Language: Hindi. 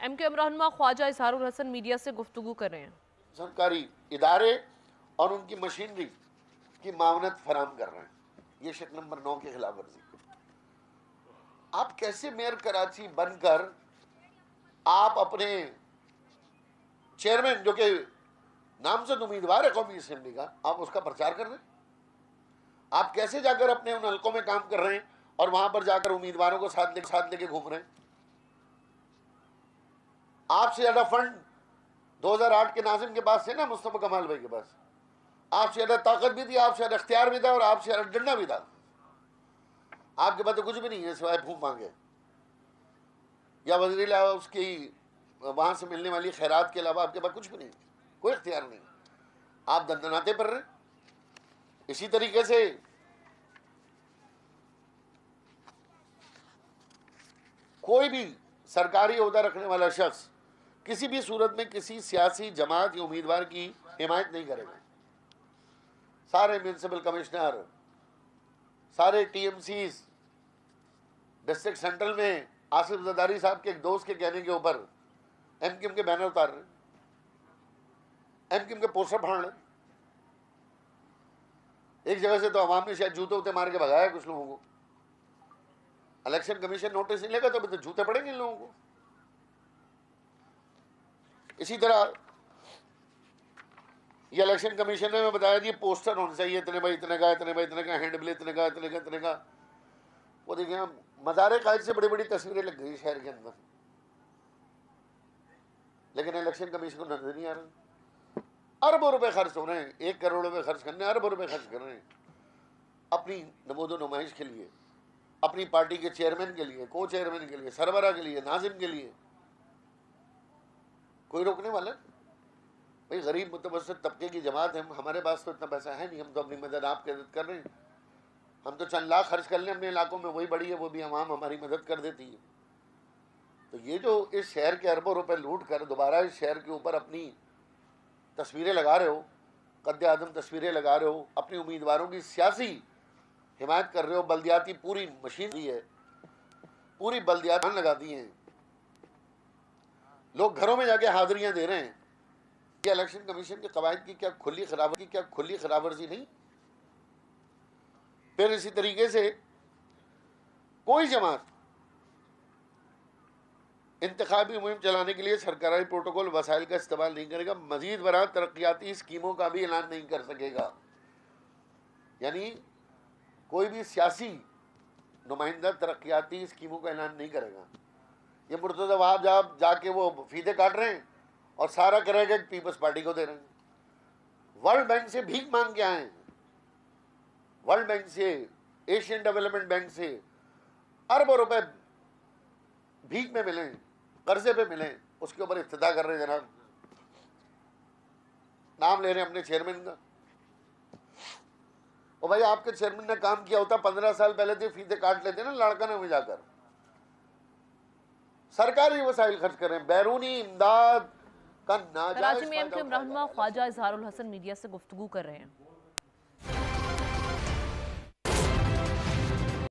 एमक्यूएम रहनुमा ख्वाजा इजहारुल हसन मीडिया से गुफ्तगू कर रहे हैं। सरकारी इदारे और उनकी मशीनरी की मावनत फराम कर रहे हैं, ये शर्त नंबर 9 की खिलाफ वर्जी। आप कैसे मेयर कराची बनकर आप अपने चेयरमैन जो कि नामजद उम्मीदवार है कौमी असेंबली का, आप उसका प्रचार कर रहे हैं? आप कैसे जाकर अपने उन हलकों में काम कर रहे हैं और वहां पर जाकर उम्मीदवारों को साथ लेके घूम रहे हैं? आपसे ज्यादा फंड 2008 के नाजिम के पास थे ना, मुस्तफा कमाल भाई के पास। आपसे ज्यादा ताकत भी थी, आपसे ज्यादा इख्तियार भी था और आपसे ज्यादा डंडा भी था। आपके पास तो कुछ भी नहीं है सिवाय फूंक मांगे या वज़ीर उसकी वहां से मिलने वाली खैरात के अलावा आपके पास कुछ भी नहीं, कोई इख्तियार नहीं। आप दंदनाते पर रहे। इसी तरीके से कोई भी सरकारी ओहदा रखने वाला शख्स किसी भी सूरत में किसी सियासी जमात या उम्मीदवार की हिमायत नहीं करेगा। सारे म्यूनिसिपल कमिश्नर, सारे टीएमसी डिस्ट्रिक्ट सेंट्रल में आसिफ जरदारी साहब के एक दोस्त के कहने के ऊपर एमक्यूएम के बैनर उतार रहे, एमक्यूएम के पोस्टर फाड़ रहे। एक जगह से तो अवाम ने शायद जूते उते मार के भगाया कुछ लोगों को। इलेक्शन कमीशन नोटिस नहीं लेगा तो अभी तो जूते पड़ेंगे इन लोगों को। इसी तरह ये इलेक्शन कमीशन ने बताया कि पोस्टर होने चाहिए इतने बाई इतने का, इतने बाई इतने का, हैंड बिल इतने का, इतने का, इतने का। वो देखिए मज़ारे कायद से बड़ी बड़ी तस्वीरें लग गई शहर के अंदर, लेकिन इलेक्शन कमीशन को नजर नहीं आ रहा। अरबों रुपए खर्च हो रहे हैं, 1 करोड़ रुपए खर्च करने, अरबों रुपए खर्च कर रहे हैं अपनी नमोदो नुमाइश के लिए, अपनी पार्टी के चेयरमैन के लिए, को चेयरमैन के लिए, सरबरा के लिए, नाजिम के लिए। कोई रोकने वाला? भाई गरीब मुतवस्सित तबके की जमात है, हमारे पास तो इतना पैसा है नहीं, हम तो अपनी मदद आपकी मदद कर रहे हैं। हम तो चंद लाख खर्च कर लें अपने इलाकों में, वही बड़ी है, वो भी अवाम हमारी मदद कर देती है। तो ये जो इस शहर के अरबों रुपए लूट कर दोबारा इस शहर के ऊपर अपनी तस्वीरें लगा रहे हो, कद्दे आदम तस्वीरें लगा रहे हो, अपने उम्मीदवारों की सियासी हिमायत कर रहे हो, बल्दियाती पूरी मशीनरी है, पूरी बल्दियात लगा दी हैं, लोग घरों में जाके हाजिरियां दे रहे हैं। ये इलेक्शन कमीशन के कवायद की क्या खुली खिलाफवर्जी नहीं? फिर इसी तरीके से कोई जमात इंतखाबी मुहिम चलाने के लिए सरकारी प्रोटोकॉल वसाइल का इस्तेमाल नहीं करेगा, मजीद बरात तरक्याती स्कीमों का भी ऐलान नहीं कर सकेगा। यानी कोई भी सियासी नुमाइंदा तरक्याती स्कीमों का ऐलान नहीं करेगा। ये मुर्तज़ा वहाब आप जाके वो फीते काट रहे हैं और सारा क्रेडिट पीपल्स पार्टी को दे रहे हैं। वर्ल्ड बैंक से भीख मांग के आए हैं, वर्ल्ड बैंक से, एशियन डेवलपमेंट बैंक से अरबों रुपए भीख में मिले, कर्जे पे मिले, उसके ऊपर इफ्तिदा कर रहे हैं। जनाब नाम ले रहे हैं अपने चेयरमैन का। और भाई आपके चेयरमैन ने काम किया होता 15 साल पहले तो फीते काट लेते ना लाड़काना में जाकर। सरकारी वसाइल खर्च करें, बैरूनी इमदाद का नाजायज कराची में एमक्यूएम रहनुमा ख्वाजा इजहारुल हसन मीडिया से गुफ्तगू कर रहे हैं।